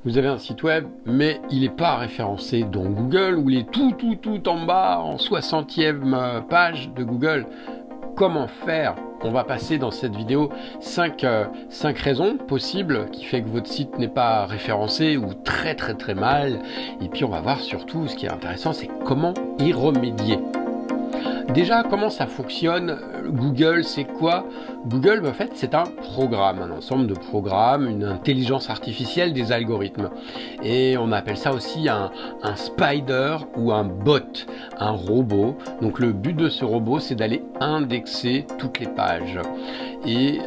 Vous avez un site web, mais il n'est pas référencé dans Google, ou il est tout en bas, en 60e page de Google. Comment faire? On va passer dans cette vidéo 5 raisons possibles qui fait que votre site n'est pas référencé ou très mal. Et puis on va voir surtout, ce qui est intéressant, c'est comment y remédier. Déjà, comment ça fonctionne? Google, c'est quoi? Google, en fait, c'est un programme, un ensemble de programmes, une intelligence artificielle, des algorithmes. Et on appelle ça aussi un spider ou un bot, un robot. Donc le but de ce robot, c'est d'aller indexer toutes les pages. Et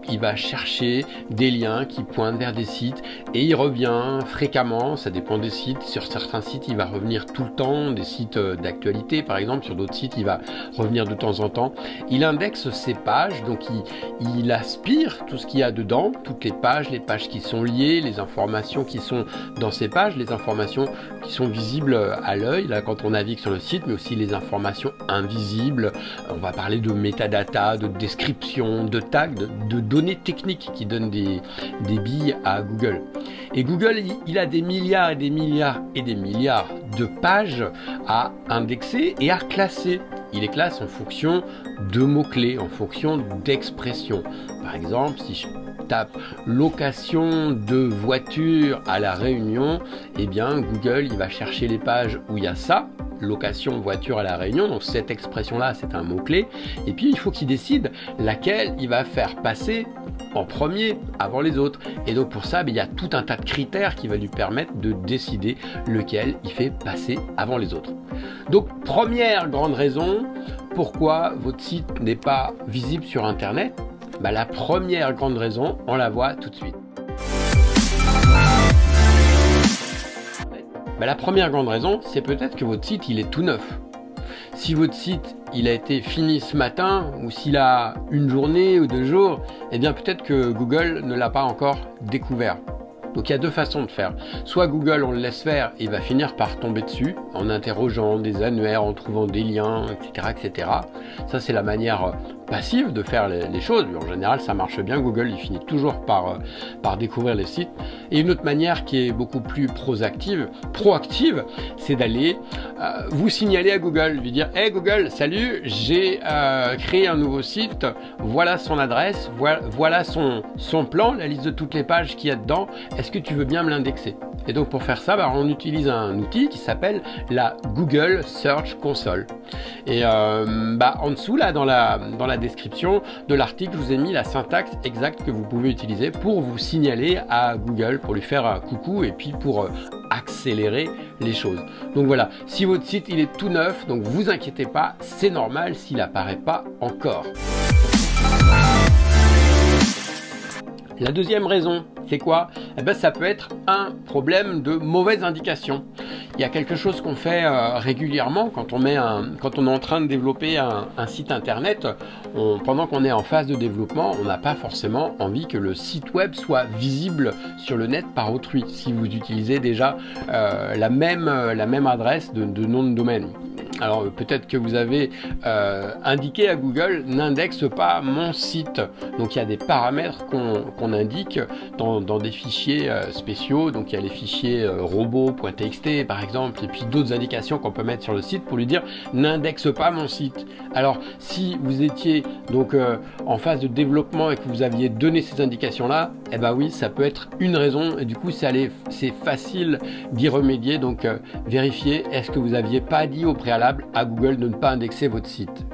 il va chercher des liens qui pointent vers des sites et il revient fréquemment, ça dépend des sites. Sur certains sites, il va revenir tout le temps, des sites d'actualité par exemple, sur d'autres sites, il va revenir de temps en temps. Il indexe ces pages, donc il aspire tout ce qu'il y a dedans, toutes les pages qui sont liées, les informations qui sont dans ces pages, les informations qui sont visibles à l'œil, là quand on navigue sur le site, mais aussi les informations invisibles. On va parler de métadata, de description, de tags, de données techniques qui donnent des billes à Google. Et Google, il a des milliards et des milliards et des milliards de pages à indexer et à classer. Il les classe en fonction de mots-clés, en fonction d'expressions. Par exemple, si je tape location de voiture à La Réunion, eh bien Google, il va chercher les pages où il y a ça, location voiture à La Réunion, donc cette expression-là, c'est un mot-clé. Et puis, il faut qu'il décide laquelle il va faire passer en premier avant les autres. Et donc pour ça, il y a tout un tas de critères qui va lui permettre de décider lequel il fait passer avant les autres. Donc première grande raison pourquoi votre site n'est pas visible sur Internet, la première grande raison, on la voit tout de suite. La première grande raison, c'est peut-être que votre site il est tout neuf. Si votre site il a été fini ce matin ou s'il a une journée ou 2 jours, eh bien peut-être que Google ne l'a pas encore découvert. Donc il y a deux façons de faire. Soit Google on le laisse faire et il va finir par tomber dessus en interrogeant des annuaires, en trouvant des liens, etc. Ça c'est la manière passive de faire les choses. En général ça marche bien, Google il finit toujours par découvrir les sites. Et une autre manière qui est beaucoup plus proactive, c'est d'aller vous signaler à Google, lui dire hey Google, salut, j'ai créé un nouveau site, voilà son adresse, voilà son plan, la liste de toutes les pages qu'il y a dedans, est-ce que tu veux bien me l'indexer? Et donc pour faire ça, on utilise un outil qui s'appelle la Google Search Console. Et en dessous, là, dans la description de l'article, je vous ai mis la syntaxe exacte que vous pouvez utiliser pour vous signaler à Google, pour lui faire un coucou et puis pour accélérer les choses. Donc voilà, si votre site il est tout neuf, donc vous inquiétez pas, c'est normal s'il n'apparaît pas encore. La deuxième raison, c'est quoi? Ça peut être un problème de mauvaise indication. Il y a quelque chose qu'on fait régulièrement quand on est en train de développer un site internet. Pendant qu'on est en phase de développement, on n'a pas forcément envie que le site web soit visible sur le net par autrui. Si vous utilisez déjà la même adresse de nom de domaine. Alors peut-être que vous avez indiqué à Google n'indexe pas mon site. Donc il y a des paramètres qu'on indique dans des fichiers spéciaux. Donc il y a les fichiers robot.txt par exemple, et puis d'autres indications qu'on peut mettre sur le site pour lui dire n'indexe pas mon site. Alors si vous étiez donc en phase de développement et que vous aviez donné ces indications là, oui, ça peut être une raison et du coup c'est facile d'y remédier. Donc vérifiez, est-ce que vous n'aviez pas dit au préalable à Google de ne pas indexer votre site.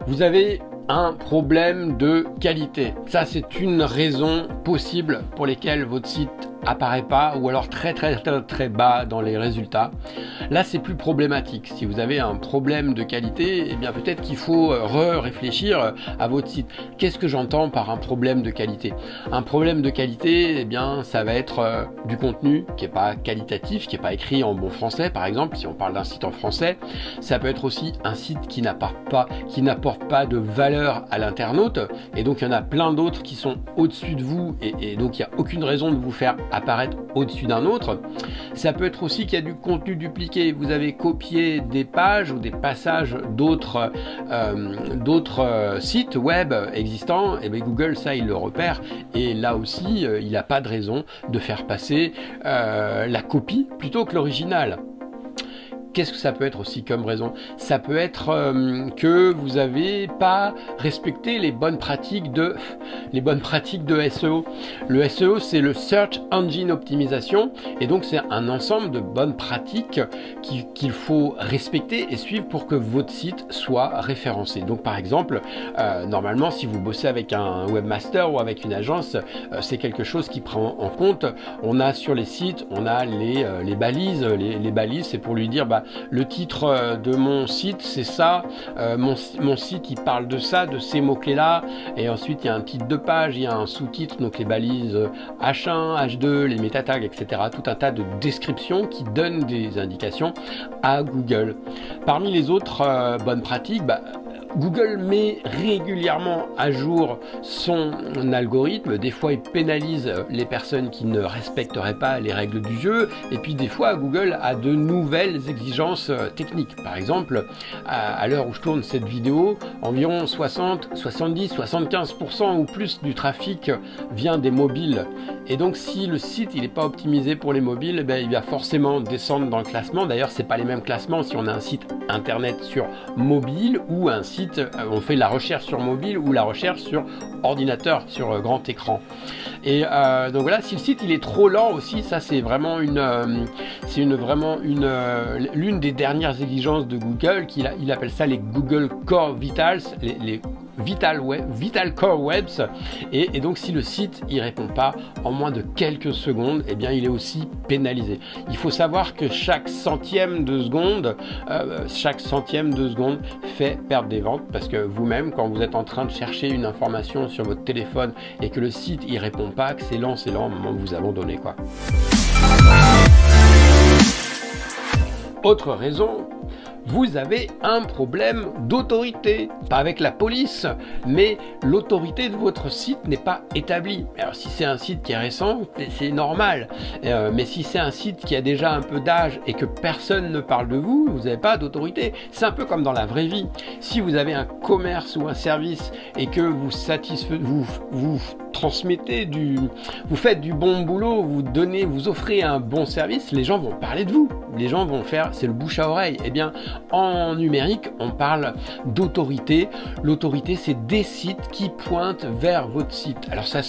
Vous avez un problème de qualité. Ça, c'est une raison possible pour lesquelles votre site apparaît pas ou alors très bas dans les résultats. Là, c'est plus problématique. Si vous avez un problème de qualité, peut-être qu'il faut réfléchir à votre site. Qu'est-ce que j'entends par un problème de qualité? Un problème de qualité, ça va être du contenu qui n'est pas qualitatif, qui n'est pas écrit en bon français, par exemple, si on parle d'un site en français. Ça peut être aussi un site qui n'apporte pas de valeur à l'internaute. Et donc, il y en a plein d'autres qui sont au-dessus de vous et donc, il n'y a aucune raison de vous faire apparaître au-dessus d'un autre. Ça peut être aussi qu'il y a du contenu dupliqué. Vous avez copié des pages ou des passages d'autres sites web existants, et bien Google, ça, il le repère. Et là aussi, il n'a pas de raison de faire passer la copie plutôt que l'original. Qu'est-ce que ça peut être aussi comme raison? Ça peut être que vous n'avez pas respecté les bonnes pratiques de SEO. Le SEO, c'est le Search Engine Optimization, et donc c'est un ensemble de bonnes pratiques qu'il faut respecter et suivre pour que votre site soit référencé. Donc par exemple, normalement, si vous bossez avec un webmaster ou avec une agence, c'est quelque chose qui prend en compte. On a sur les sites, on a les balises. Les balises, c'est pour lui dire, le titre de mon site, c'est ça, mon site, il parle de ça, de ces mots-clés là, et ensuite il y a un titre de page, il y a un sous-titre, donc les balises H1, H2, les métatags, etc. Tout un tas de descriptions qui donnent des indications à Google. Parmi les autres bonnes pratiques, Google met régulièrement à jour son algorithme. Des fois, il pénalise les personnes qui ne respecteraient pas les règles du jeu. Et puis, des fois, Google a de nouvelles exigences techniques. Par exemple, à l'heure où je tourne cette vidéo, environ 60, 70, 75% ou plus du trafic vient des mobiles. Et donc, si le site il n'est pas optimisé pour les mobiles, il va forcément descendre dans le classement. D'ailleurs, c'est pas les mêmes classements si on a un site internet sur mobile ou un site, on fait la recherche sur mobile ou la recherche sur ordinateur, sur grand écran. Et donc voilà, si le site il est trop lent aussi, ça c'est vraiment l'une des dernières exigences de Google, il appelle ça les Google Core Vitals, les Vital Core Webs, et donc si le site il répond pas en moins de quelques secondes, eh bien il est aussi pénalisé. Il faut savoir que chaque centième de seconde fait perdre des ventes, parce que vous-même, quand vous êtes en train de chercher une information sur votre téléphone et que le site il répond pas, que c'est lent au moment où vous abandonnez quoi. Autre raison, vous avez un problème d'autorité, pas avec la police, mais l'autorité de votre site n'est pas établie. Alors si c'est un site qui est récent, c'est normal, mais si c'est un site qui a déjà un peu d'âge et que personne ne parle de vous, vous n'avez pas d'autorité. C'est un peu comme dans la vraie vie. Si vous avez un commerce ou un service et que vous transmettez vous faites du bon boulot, vous offrez un bon service, les gens vont parler de vous. Les gens vont faire, c'est le bouche à oreille. Eh bien, en numérique, on parle d'autorité. L'autorité, c'est des sites qui pointent vers votre site. Alors ça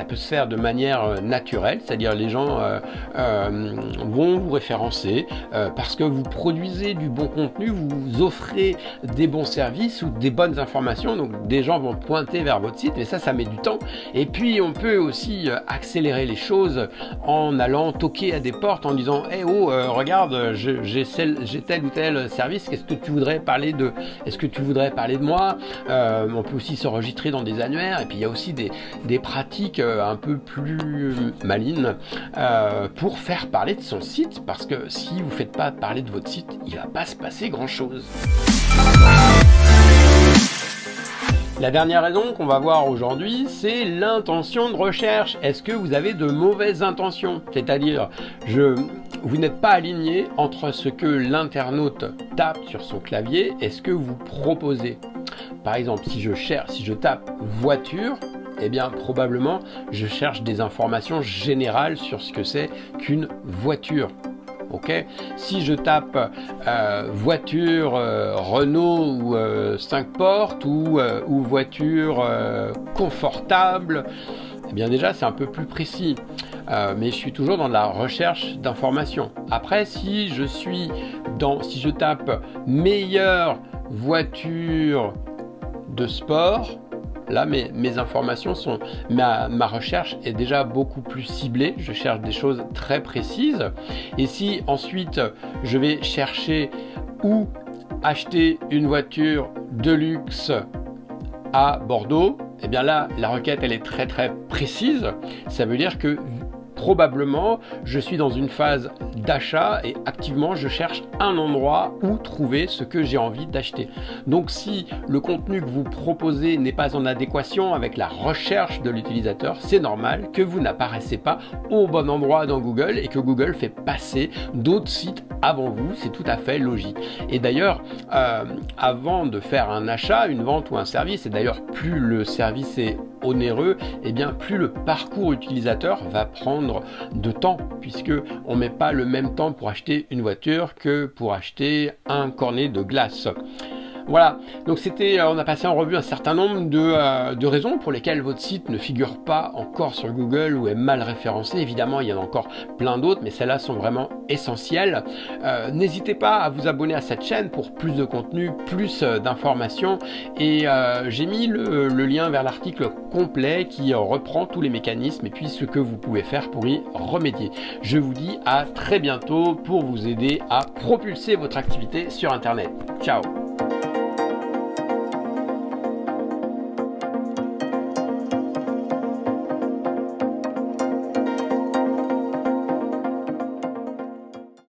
peut se faire de manière naturelle, c'est-à-dire les gens vont vous référencer parce que vous produisez du bon contenu, vous offrez des bons services ou des bonnes informations, donc des gens vont pointer vers votre site, mais ça met du temps. Et puis on peut aussi accélérer les choses en allant toquer à des portes en disant hey, regarde, j'ai tel ou tel service, qu'est-ce que tu voudrais parler de? Est-ce que tu voudrais parler de moi? On peut aussi s'enregistrer dans des annuaires, et puis il y a aussi des pratiques un peu plus malines pour faire parler de son site, parce que si vous ne faites pas parler de votre site, il ne va pas se passer grand chose. La dernière raison qu'on va voir aujourd'hui, c'est l'intention de recherche. Est-ce que vous avez de mauvaises intentions? C'est-à-dire, vous n'êtes pas aligné entre ce que l'internaute tape sur son clavier et ce que vous proposez. Par exemple, si je tape voiture, eh bien probablement je cherche des informations générales sur ce que c'est qu'une voiture. Ok, si je tape voiture Renault ou 5 portes ou voiture confortable, eh bien déjà c'est un peu plus précis, mais je suis toujours dans la recherche d'informations. Après, si je tape meilleure voiture de sport, là mes informations sont, ma recherche est déjà beaucoup plus ciblée, je cherche des choses très précises. Et si ensuite je vais chercher où acheter une voiture de luxe à Bordeaux, et bien là la requête elle est très très précise. Ça veut dire que probablement je suis dans une phase d'achat et activement je cherche un endroit où trouver ce que j'ai envie d'acheter. Donc si le contenu que vous proposez n'est pas en adéquation avec la recherche de l'utilisateur, c'est normal que vous n'apparaissiez pas au bon endroit dans Google et que Google fait passer d'autres sites avant vous. C'est tout à fait logique. Et d'ailleurs, avant de faire un achat, une vente ou un service, et d'ailleurs plus le service est onéreux, et bien plus le parcours utilisateur va prendre de temps, puisque on met pas le même temps pour acheter une voiture que pour acheter un cornet de glace. Voilà, donc on a passé en revue un certain nombre de raisons pour lesquelles votre site ne figure pas encore sur Google ou est mal référencé. Évidemment, il y en a encore plein d'autres, mais celles-là sont vraiment essentielles. N'hésitez pas à vous abonner à cette chaîne pour plus de contenu, plus d'informations. Et j'ai mis le lien vers l'article complet qui reprend tous les mécanismes et puis ce que vous pouvez faire pour y remédier. Je vous dis à très bientôt pour vous aider à propulser votre activité sur Internet. Ciao!